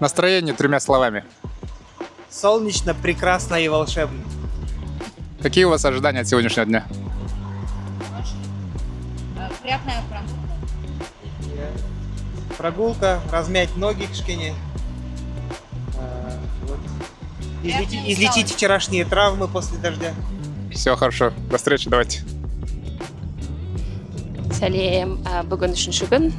Настроение тремя словами. Солнечно, прекрасно и волшебно. Какие у вас ожидания от сегодняшнего дня? Приятная прогулка. Прогулка, размять ноги к шкине. Вот. Излечить вчерашние травмы после дождя. Все хорошо. До встречи, давайте. Сәлем, бүгін 3-ші күн.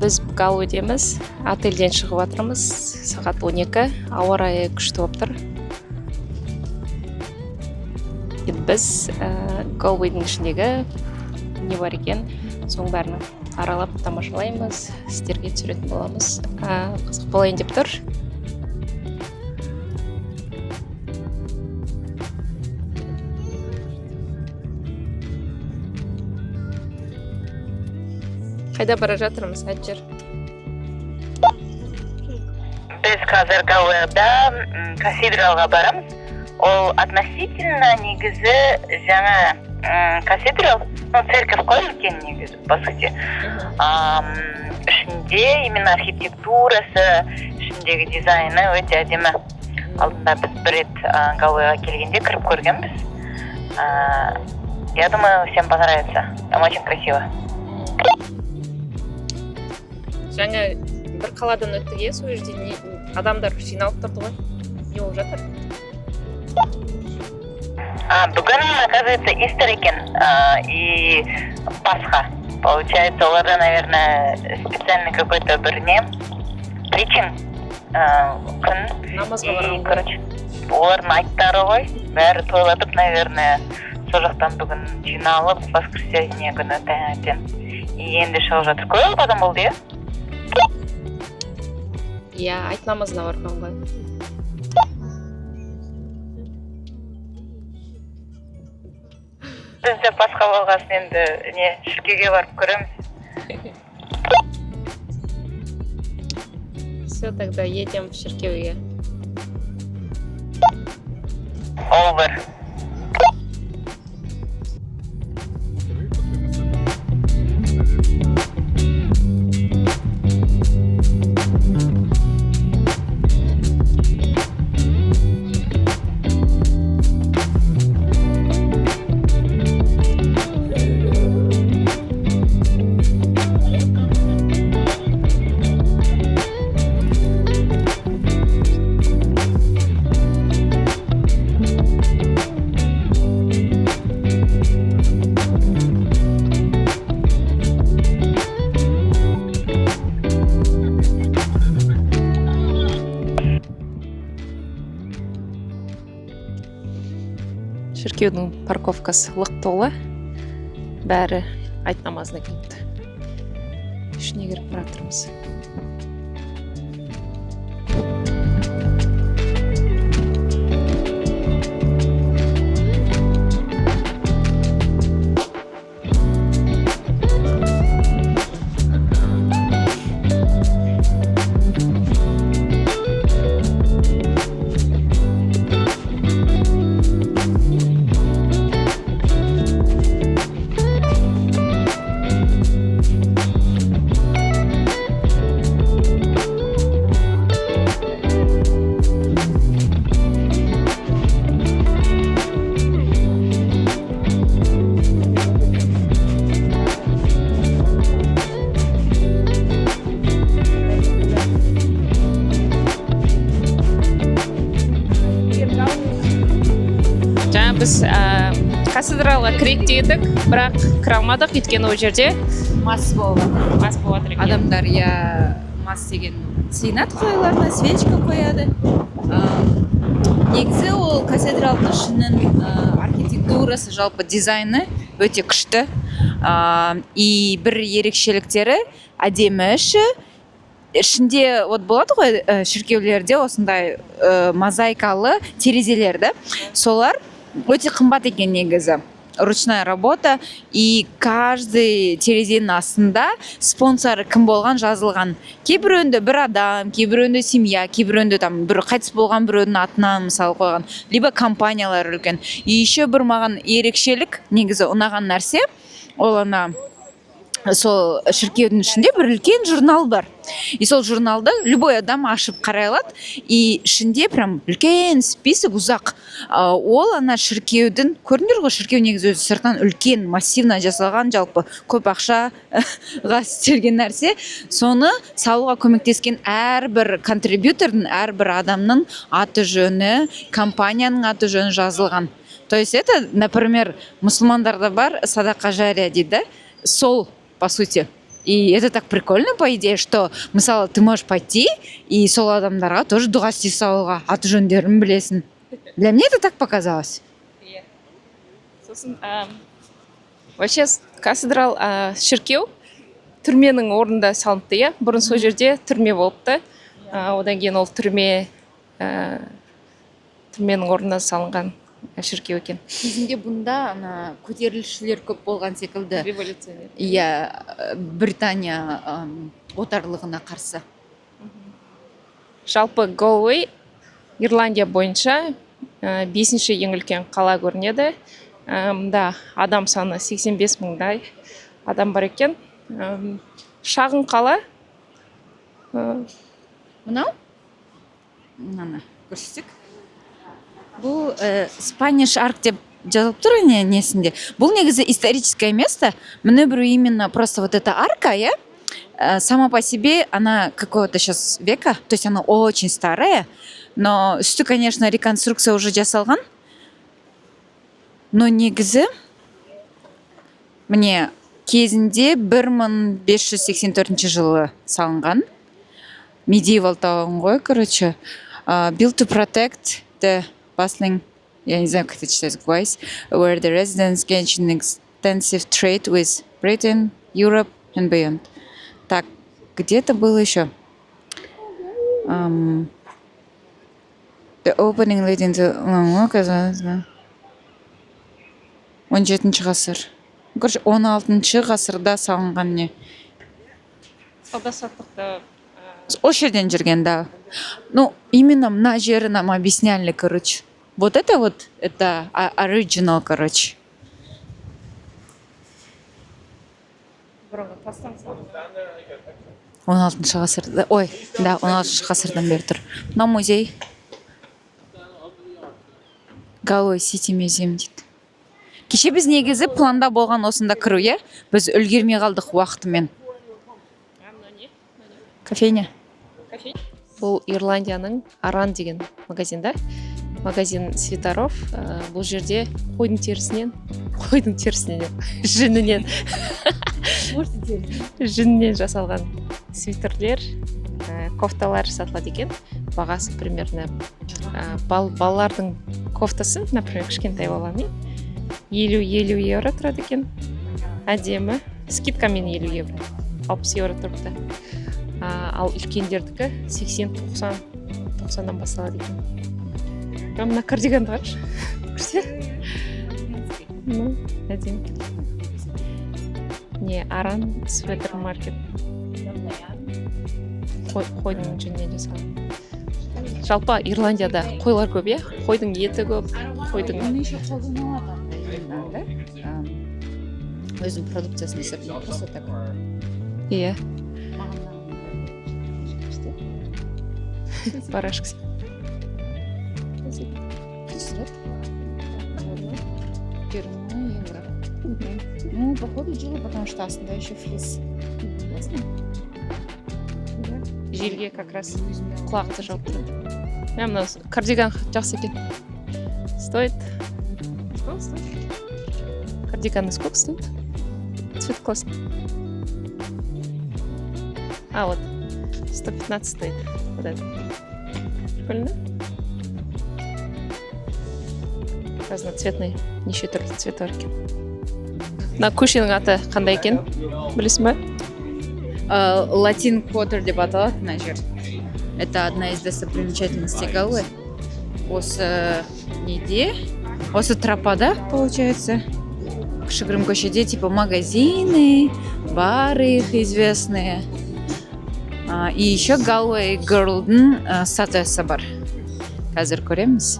Біз Галудеміз, отельден шығып жатырмыз. Сағат 12, ауа райы күшті болып тұр. Біз Галудың ішіндегі не бар екен, соның бәрін аралап тамашалаймыз, сіздерге түсіретін боламыз. Қызық болайын деп тұр. Қайда бара жатырмыз, Әджер? Біз қазір Гауэда кафедралға барамыз. Ол относительно негізі жаңа кафедрал, церковь қой үлкен негізі, по сути. Ішінде именно архитектурасы, ішіндегі дизайны өте әдемі. Алдында біз бір рет Гауэға келгенде кіріп көргенбіз. Я думаю, всем понравится. Там очень красиво. Жаңа бір қаладан өттік, сол жерде адамдар жиналып тұрды ғой. Не болып жатыр? Бүгін, оказывается, Истер екен и Пасха. Получается, оларда, наверное, специальный какой-то бір не причин күн. Намазға бару. И, короче, олардың айттары ғой. Бәрі тойлатып, наверное, сол жақтан бүгін жиналып, воскресенье күні таңертең. И енді шығып жатыр. Көп адам болды, иә? Иә, айт намазына барған ғой. Біз де Пасха болғасын енді шіркеуге барып көреміз. Все, тогда едем в Шіркеуге. Over. Шіркеудің парковкасы лық толы. Бәрі айт намазына келіпті. Ішіне кіріп бара жатырмыз. Жаңа біз кафедралға кірейік дедік, бірақ кіре алмадық, өйткені ол жерде Мас болып жатыр екен. Адамдар мас деген сыйынады қойларына, свечка қояды. Негізі ол кафедралдың ішінің архитектурасы, жалпы дизайны өте күшті. И бір ерекшеліктері әдемі ішінде вот болады ғой шіркеулерде осындай мозаикалы терезелерді. Солар өте қымбат екен негізі. Ручная работа, и каждый терезенің астында спонсоры кім болған жазылған. Кейбіреуінде бір адам, кейбіреуінде семья, кейбіреуінде там бір қайтыс болған біреудің атынан мысалы қойған, либо компаниялар үлкен. И еще бір маған ерекшелік негізі ұнаған нәрсе, ол ана сол шіркеудің ішінде бір үлкен журнал бар. И сол журналды любой адам ашып қарай алады. И ішінде прям үлкен список ұзақ. Ол ана шіркеудің, көрдіңдер ғой, шіркеу негізі өзі сыртынан үлкен, массивно жасалған, жалпы көп ақшаға істелген нәрсе. Соны салуға көмектескен әрбір контрибьютордың, әрбір адамның аты жөні, компанияның аты жөні жазылған. То есть это, например, мұсылмандарда бар садақа жария дейді. Сол, по сути. И это так прикольно, по идее, что, мысалы, ты можешь пойти и сол адамдарға тоже дұға істей салуға, аты жөндерін білесің. Для меня это так показалось. Сосын вообще кафедрал шіркеу түрменің орнында салыныпты, иә. Бұрын сол жерде түрме болыпты. Одан кейін ол түрменің орнына салынған шіркеу екен. Кезінде бұнда ана көтерілісшілер көп болған секілді. Революционер. Иә, Британия отарлығына қарсы. Жалпы Галуэй Ирландия бойынша 5-ші ең үлкен қала көрінеді. Да, адам саны 85 мыңдай адам бар екен. Шағын қала. Мынау? Мынаны көрсетсек. Бұл Spanish Ark деп жазылып тұр несінде. Бұл негізі историческое место. Мне беру именно просто вот эта арка, я, сама по себе, она какого-то сейчас века, то есть она очень старая, но үсті, конечно, реконструкция уже жасалған. Но негізі мне кезінде 1584 жылы салынған. Medieval тауын ғой, короче. Built to protect the bustling, я не знаю, как это читать, guys, where the residents engaged in extensive trade with Britain, Europe and beyond. Так, где-то было еще. The opening leading to... казалось, 17-ші ғасыр. Короче, 16-ші ғасырда салынған не. Сауда-саттықты Осы жерден жүрген, да. Ну, именно мына жері нам объясняли, короче. Вот это original, короче. бұрынғы тастан салынған. 16-шы ғасырда, ой, да, 16-шы ғасырдан бері тұр. Мына музей. Галуэй Сити Museum дейді. Кеше біз негізі планда болған осында кіру, е? Біз үлгермей қалдық уақытымен. Кофейня. Бұл Ирландияның Аран деген магазинда. Магазин свитеров. Бұл жерде қойдың терісінен, жүнінен жасалған свитерлер, кофталар сатылады екен. Бағасы примерно балалардың кофтасы, например, кішкентай баланың 50 евро тұрады екен. Әдемі. Скидкамен 50 евро. 60 евро тұрыпты. Ал үлкендердікі 80-90-90-дан басталады екен. Мына кардиганды қарашы. Көрсе? Әдемі. Не, Аран Sweater Market. Қойдың жүнінен жасалған. Жалпы Ирландияда қойлар көп, е? Қойдың еті көп, қойдың... Оны еще қолданылады, да? Өзінің продукциясын есептейді, просто так. Иә. Барашкасы. Евро. Ну, походу, дело, потому что астында еще флис. Желге как раз құлақты жауып тұрады. Мына кардиган жақсы екен. Стоит? Сколько стоит? Кардиганы сколько стоит? Цвет классный. Вот. 115 стоит. Вот это. Прикольно? Разноцветный, неше түрлі цветор екен. Мына көшенің аты қандай екен? Білесің ба? Латин Квотер деп аталады мына жер. Это одна из достопримечательностей Галуэй. Осы неде? Осы тропада, получается. Кішігірім көшеде типа магазины, бары их известные. И еще Галуэй Герлдың статуясы бар. Қазір көреміз.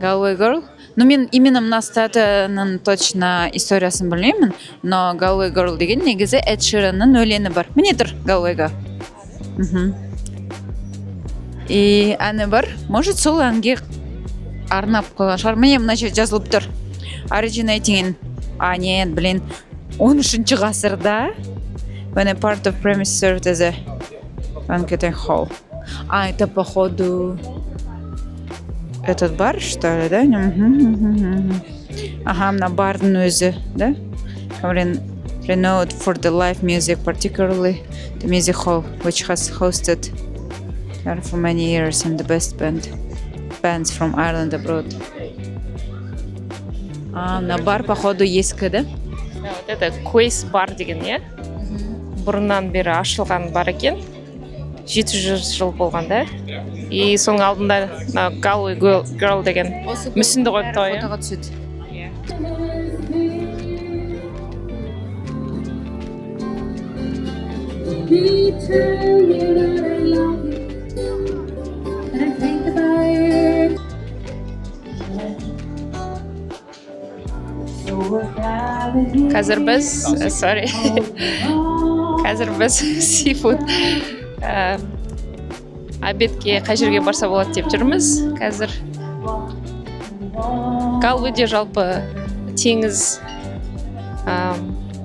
Галуэй Герл. Ну мен именно мына статының точно историясын білмеймін, но Galway Girl деген негізі Эд Ширанның өлеңі бар. Міне тұр Galway'га. И әні бар. Может сол әнге арнап қойған шығар. Міне мына жерде жазылып тұр. Originating нет, 13-ші ғасырда when a part of premise served as a banqueting hall. Это походу этот бар, что ли, да? Ага, мына бардың өзі, да? Renowned for the live music, particularly the music hall, which has hosted for many years and the best bands from Ireland abroad. Мына бар, походу, ескі, да? Вот это Quays бар деген, иә? Бұрыннан бері ашылған бар екен. 700 жыл болған, да? И соның алдында Galway Girl деген мүсінді қойыпты ғой, Фотоға түседі. Қазір біз seafood обедке қай жерге барса болады деп жүрміз. Қазір Galway'де жалпы теңіз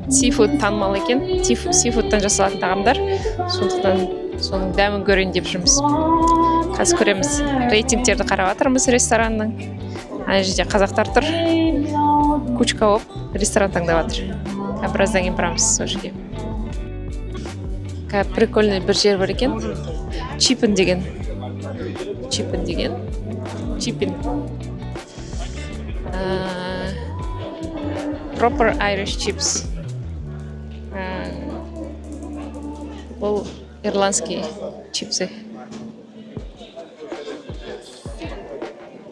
seafood танымал екен. Seafoodтан жасалатын тағамдар. Сондықтан соның дәмін көрейін деп жүрміз. Қазір көреміз. Рейтингтерді қарап жатырмыз ресторанның. Ана жерде қазақтар тұр. Кучка болып ресторан таңдап жатыр. Біраздан кейін барамыз сол жерге. Прикольный бір жер бар екен. Чиппин деген. Proper Irish chips. Бұл ирландский чипсы.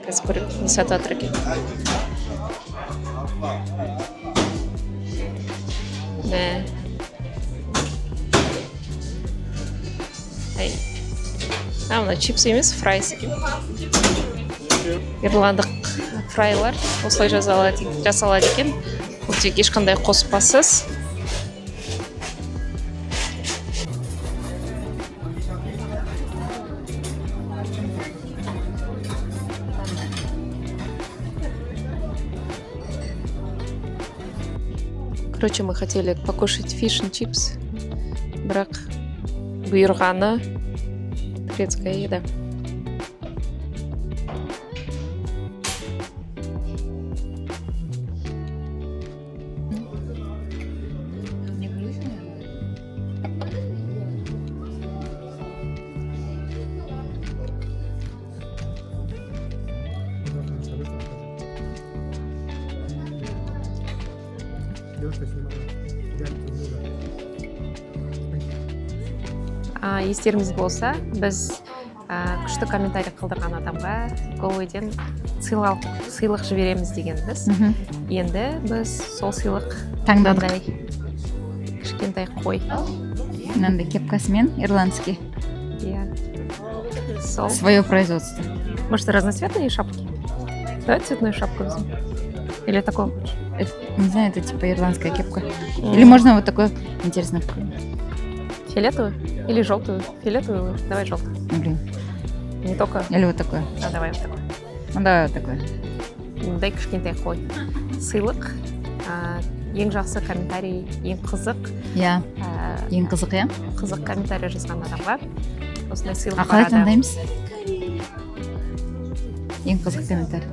Қазір көріп, не сатып жатыр екен. Мына чипс емес, фрайс екен. Ирландық фрайлар осылай жасалады екен. Бұл тек ешқандай қоспасыз. Короче, мы хотели покушать фиш and чипс, бірақ бұйырғаны грецкая еда. Естеріңіз болса, біз күшті комментарий қалдырған адамға Galway'ден сыйлық жібереміз дегенбіз. Енді біз сол сыйлық таңдадық. Кішкентай қой. Мынандай кепкасымен ирландский. Свое производство. Может, разноцветные шапки? Давай цветную шапку возьмем. Или такую? Не знаю, это типа ирландская кепка. Или можно вот такой, интересно, фиолетовую или желтую? Фиолетовую? Давай желтую. Блин. Не только? Или вот такое? Да, давай вот такой. Ну да, вот такое. Дай кішкентай қой. Сыйлық. Ең жақсы комментарий, ең қызық. Иә. Ең қызық, иә? Қызық комментарий жазған адамға. Осындай сыйлық барады. Қалай таңдаймыз? Ең қызық комментарий.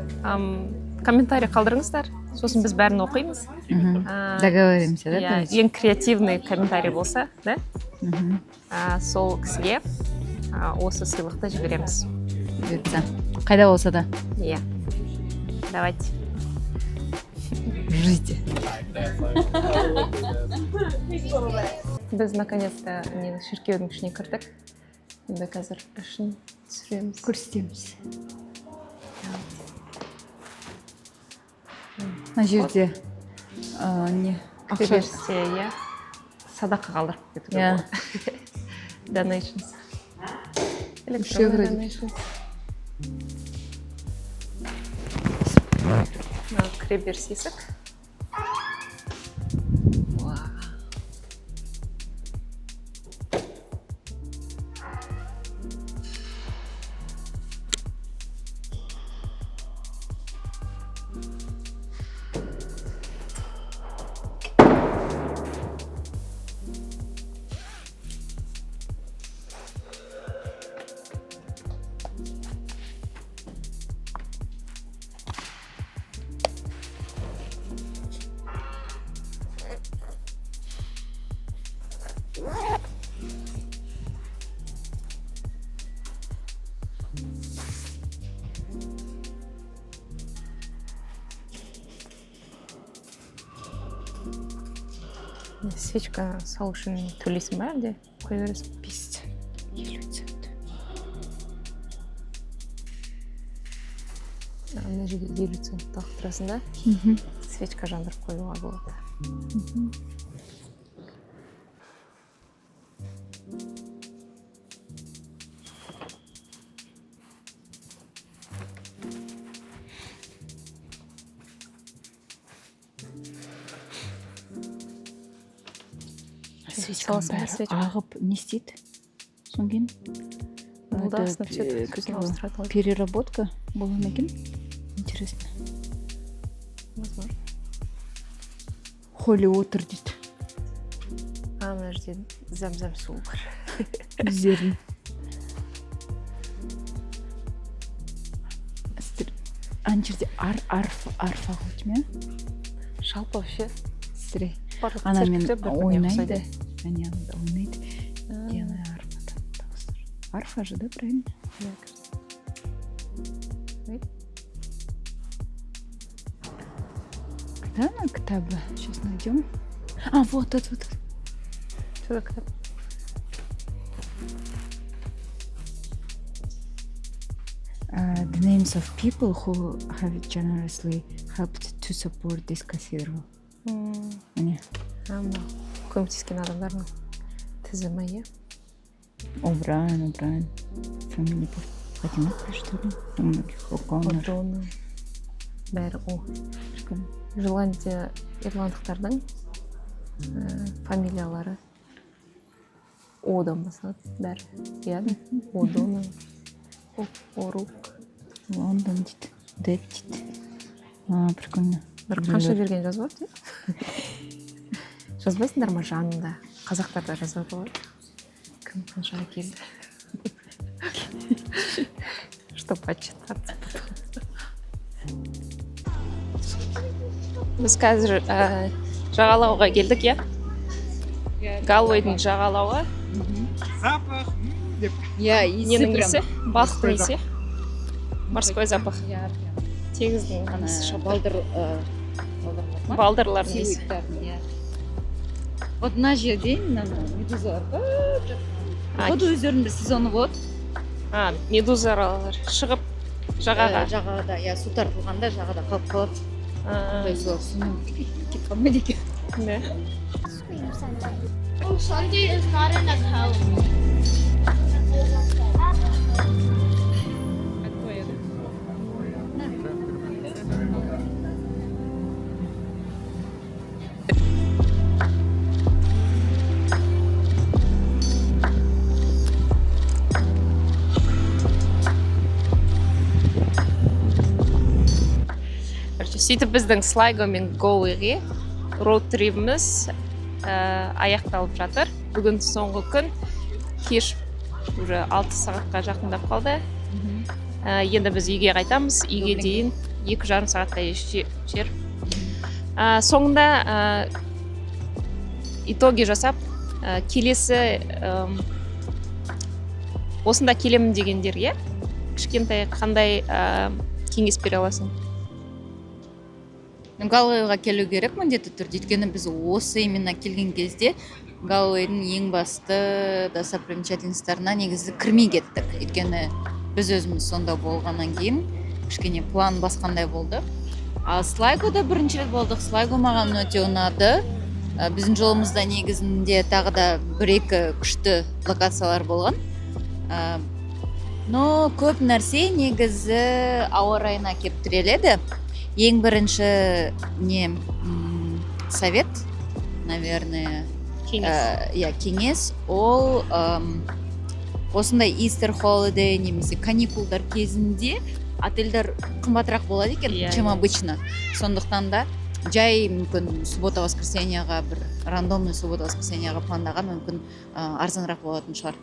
Комментарий қалдырыңыздар. Сосын біз бәрін оқимыз. Договоримся, да? Ең креативный комментарий болса, да? Сол кісіге осы сыйлықты жібереміз. Бұйыртса. Қайда болса да? Иә. Давайте. Ждите. Біз наконец-то шіркеудің ішіне кірдік. Енді қазір ішін түсіреміз. Көрсетеміз. Мына жерде не ақша берсе, иә, садақа қалдырып кетуге болады. Donations. Электронный donations. кіреберіс есік. Свечка салу үшін төлейсің ба әлде қоя бересің? 50 цент. Мына жерге 50 цент лақтырасың да, свечка жандырып қоюға болады. Свечканың бәрі ағып не істейді? Содан кейін Болды, астына түседі, көзін ауыстырады ғой. переработка бола ма екен? Интересно. Возможно. Холли отыр дейді. Мына жерде зәм-зәм су бар. Зерін. Ана жерде арфа ғой ме? Жалпы вообще Сірей. барлық Анамен церквьте бір-біріне ойнайды. ұқсайды. Анянда ойнайды. Делай арфадан дауыстар. Арфа же, да, правильно? Когда она кітабы? Сейчас найдем. Вот. Сюда кітап. The names of people who have generously helped to support this cathedral. Міне. Мына көмектескен адамдардың тізімі, иә? O'Brien. Фамилия Фатима, что ли? У многих O'Connor. O'Donnell. Бәрі о. Ирландықтардың фамилиялары О'дан басталады бәрі. Иә, O'Donnell, O'Rourke. Лондон дейді. Дэд дейді. Прикольно. Бір қанша берген жазып алды, жазбайсыңдар ма жанында? Қазақтарда жазып алады. Кім қаншаға келді? Что почитаться. Біз қазір жағалауға келдік, иә? Галвейдің жағалауы. Запах. Деп. Ненің иісі? Балықтың иісі? Морской запах. Теңіздің иісі шығып. Балдырлардың иісі. Вот мына жерде медузалар бар. Вот өздерінің бір сезоны болады. Медузалар шығып жағаға. Жағада, су тартылғанда жағада қалып қалады. Солар сумен кетіп қалмайды екен. Oh, Sunday is not in account. Сөйтіп біздің Слайго мен Гоуэге роуд-трипіміз аяқталып жатыр. Бүгін соңғы күн, кеш уже 6 сағатқа жақындап қалды. Енді біз үйге қайтамыз. Үйге дейін 2,5 сағаттай жер. Соңында итоги жасап, келесі осында келемін дегендерге кішкентай қандай кеңес бере аласың? Галуэйға келу керек міндетті түрде. Өйткені біз осы именно келген кезде Галуэйдің ең басты достопримечательностьтарына негізі кірмей кеттік. Өйткені біз өзіміз сонда болғаннан кейін кішкене план басқандай болды. Ал Слайгода бірінші рет болдық. Слайго маған өте ұнады. Біздің жолымызда негізінде тағы да 1-2 күшті локациялар болған. Но көп нәрсе негізі ауа райына келіп тіреледі. ең бірінші не совет, наверное, кеңес, ол осындай Easter holiday немесе каникулдар кезінде отельдер қымбатырақ болады екен, чем обычно. Сондықтан да жай мүмкін суббота-воскресеньеға бір рандомный суббота-воскресеньеға пландаған мүмкін арзанырақ болатын шығар.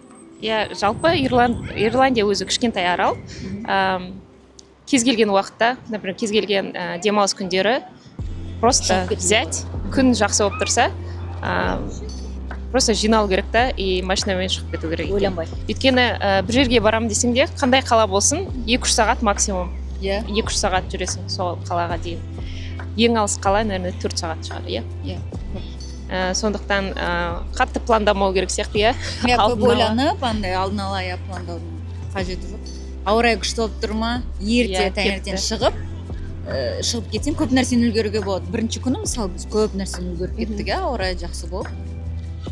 Жалпы Ирландия өзі кішкентай арал. Кез келген уақытта, например, кез келген демалыс күндері просто взять, күн жақсы болып тұрса, просто жинау керек та и машинамен шығып кету керек. Ойланбай. Өйткені бір жерге барам десең де, қандай қала болсын, 2-3 сағат максимум. 2-3 сағат жүресің сол қалаға дейін. Ең алыс қала, наверное, 4 сағат шығар, сондықтан қатты пландамау керек сияқты, Көп ойланып, андай алдын ала пландаудың қажеті жоқ. Ауа райы күшті болып тұр ма, ерте таңертең шығып кетсең көп нәрсені үлгеруге болады. Бірінші күні мысалы біз көп нәрсені үлгеріп кеттік, ауа райы жақсы болып.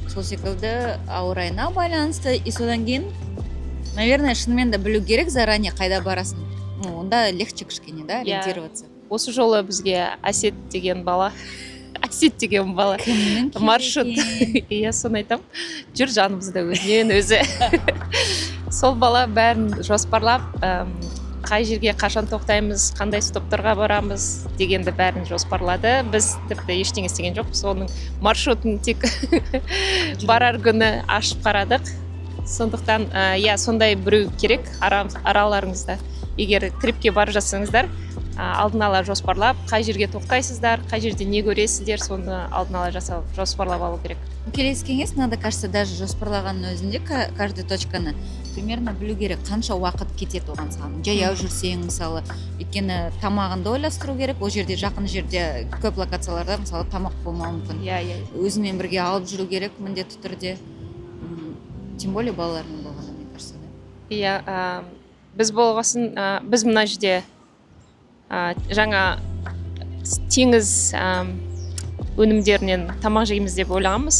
Сол секілді ауа райына байланысты, и содан кейін, наверное, шынымен де білу керек заранее қайда барасын. Онда легче кішкене, да, ориентироваться. Осы жолы бізге Әсет деген бала маршрут, соны айтам, жүр жанымызда өзінен өзі. Сол бала бәрін жоспарлап, қай жерге қашан тоқтаймыз, қандай стоптарға барамыз дегенді бәрін жоспарлады. Біз тіпті ештеңе істеген жоқпыз, оның маршрутын тек барар күні ашып қарадық. Сондықтан, сондай біреу керек араларыңызда. Егер трипке барып жатсаңыздар, алдын ала жоспарлап, қай жерге тоқтайсыздар, қай жерде не көресіздер, соны алдын ала жоспарлап алу керек. Келесі кеңес, надо, кажется, даже жоспарлағанның өзінде каждый точканы примерно білу керек, қанша уақыт кетеді оған саған. Жаяу жүрсең, мысалы, өйткені тамағынды ойластыру керек, ол жерде жақын жерде көп локацияларда, мысалы, тамақ болмауы мүмкін. Өзіңмен бірге алып жүру керек міндетті түрде. Тем более балалардың болғанда, мне кажется, да? Біз болғасын, біз мына жерде жаңа теңіз өнімдерінен тамақ жейміз деп ойлағанбыз.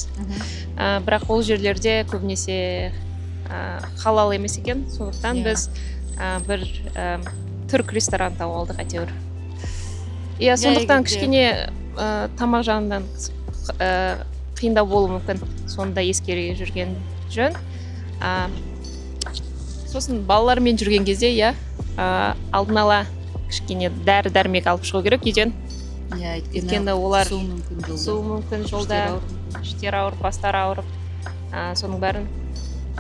Бірақ ол жерлерде көбінесе халал емес екен. Сондықтан біз бір түрк ресторан тауып алдық әйтеуір. Сондықтан кішкене тамақ жағынан қиындау болуы мүмкін. Соны да ескере жүрген жөн. Сосын балалармен жүрген кезде, алдын ала кішкене дәрі-дәрмек алып шығу керек үйден. Өйткені олар суы мүмкін жолда, іштері ауырып, бастары ауырып, соның бәрін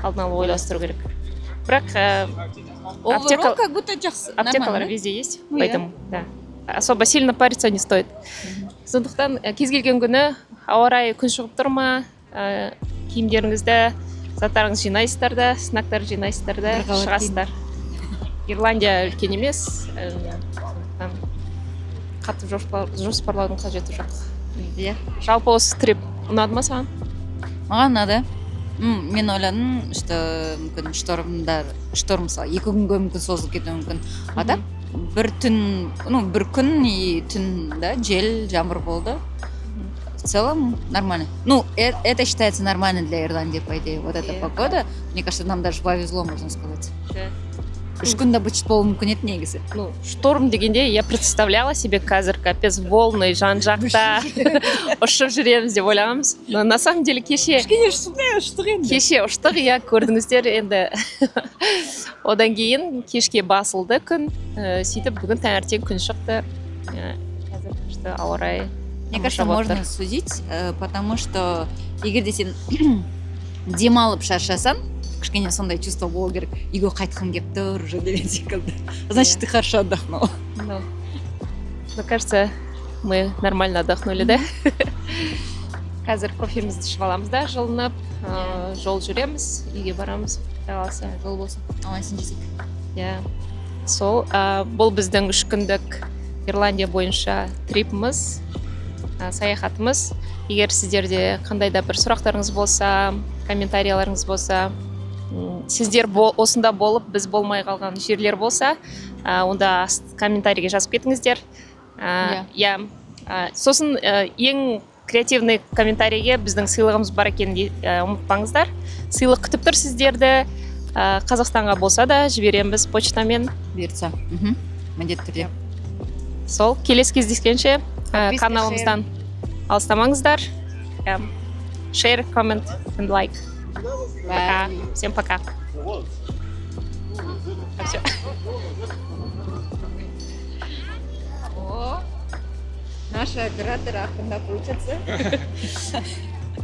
алдын ала ойластыру керек. Бірақ аптекалар везде есть, поэтому особо сильно париться не стоит. Сондықтан кез келген күні ауа райы күн шығып тұр ма, киімдеріңізді, заттарыңыз жинайсыздар да, снактар жинайсыздар да, шығасыздар. Ирландия үлкен емес, қатты жоспарлаудың қажеті жоқ. Жалпы осы трип ұнады ма саған? Маған ұнады. Мен ойладым, что мүмкін шторм мысалы 2 күнге мүмкін созылып кетуі мүмкін. Адам бір күн и түн, жел, жаңбыр болды. В целом нормально. Это считается нормально для Ирландии, по идее. Вот эта погода. Мне кажется, нам даже повезло, можно сказать. 3 күнде бычыт болуы мүмкін еді негізі. Шторм дегенде, я представляла себе қазір капец волны жан-жақта ұшып жүреміз деп ойлағанбыз. Но на самом деле кеше ұштық, көрдіңіздер енді. Одан кейін кешке басылды күн, сөйтіп бүгін таңертең күн шықты. Қазір күшті ауа райы. Мне кажется, можно судить, потому что егер де сен демалып шаршасаң, кішкене сондай чувство болу керек. Үйге қайтқым келіп тұр уже деген секілді. Значит, ты хорошо отдохнула. Мне кажется, мы нормально отдохнули, да? Қазір кофемізді ішіп аламыз да, жылынып, жол жүреміз, үйге барамыз. Жол болсын. Аман-есен жесек. Сол, бұл біздің 3 күндік Ирландия бойынша трипіміз, саяхатымыз. Егер сіздерде қандай да бір сұрақтарыңыз болса, комментарияларыңыз болса, сіздер осында болып, біз болмай қалған жерлер болса, онда комментарийге жазып кетіңіздер. Сосын ең креативный комментарийге біздің сыйлығымыз бар екенін ұмытпаңыздар. Сыйлық күтіп тұр сіздерді. Қазақстанға болса да жібереміз почтамен. Бұйыртса. Міндетті түрде. сол келесі кездескенше Подписка, каналымыздан алыстамаңыздар. Share, comment and like. Пока. Всем пока. Всё. О, наши операторы Ахында учатся.